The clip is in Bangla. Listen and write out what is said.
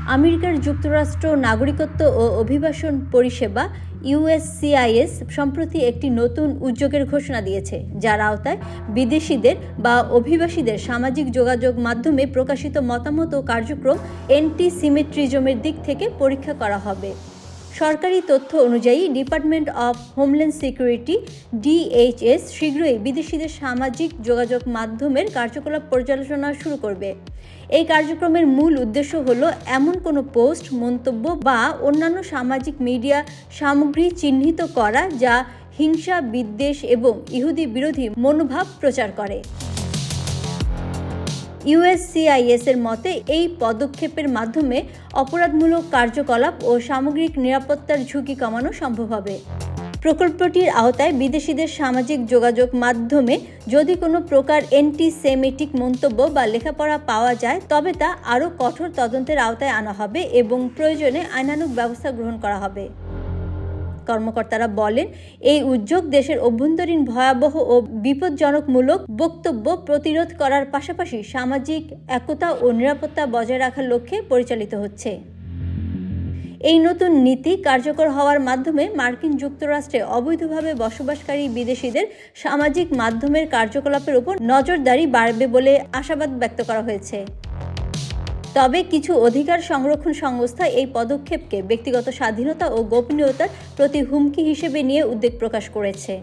আমেরিকার যুক্তরাষ্ট্র নাগরিকত্ব ও অভিবাসন পরিষেবা USCIS সম্প্রতি একটি নতুন উদ্যোগের ঘোষণা দিয়েছে, যার আওতায় বিদেশিদের বা অভিবাসীদের সামাজিক যোগাযোগ মাধ্যমে প্রকাশিত মতামত ও কার্যক্রম অ্যান্টি-সিমেট্রিজমের দিক থেকে পরীক্ষা করা হবে। সরকারি তথ্য অনুযায়ী department of homeland security DHS শীঘ্রই বিদেশিদের সামাজিক যোগাযোগ মাধ্যমের কার্যকলাপ পর্যালোচনা শুরু করবে। এই কার্যক্রমের মূল উদ্দেশ্য হলো এমন কোনো পোস্ট, মন্তব্য বা অন্যান্য সামাজিক মিডিয়া সামগ্রী চিহ্নিত করা যা হিংসা, বিদ্বেষ এবং ইহুদি বিরোধী মনোভাব প্রচার করে। USCIS এর মতে এই পদক্ষেপের মাধ্যমে অপরাধমূলক কার্যকলাপ ও সামগ্রিক নিরাপত্তার ঝুঁকি কমানো সম্ভব হবে। প্রকল্পটির আওতায় বিদেশিদের সামাজিক যোগাযোগ মাধ্যমে যদি কোনো প্রকার অ্যান্টি-সেমিটিক মন্তব্য বা লেখাপড়া পাওয়া যায়, তবে তা আরও কঠোর তদন্তের আওতায় আনা হবে এবং প্রয়োজনে আইনানুগ ব্যবস্থা গ্রহণ করা হবে। কর্মকর্তারা বলেন, এই উদ্যোগ দেশের অভ্যন্তরীণ ভয়াবহ ও বিপজ্জনকমূলক বক্তব্য প্রতিরোধ করার পাশাপাশি সামাজিক একতা ও নিরাপত্তা বজায় রাখার লক্ষ্যে পরিচালিত হচ্ছে। এই নতুন নীতি কার্যকর হওয়ার মাধ্যমে মার্কিন যুক্তরাষ্ট্রে অবৈধভাবে বসবাসকারী বিদেশিদের সামাজিক মাধ্যমের কার্যকলাপের উপর নজরদারি বাড়বে বলে আশাবাদ ব্যক্ত করা হয়েছে। তবে কিছু অধিকার সংরক্ষণ সংস্থা এই পদক্ষেপকে ব্যক্তিগত স্বাধীনতা ও গোপনীয়তার প্রতি হুমকি হিসেবে নিয়ে উদ্বেগ প্রকাশ করেছে।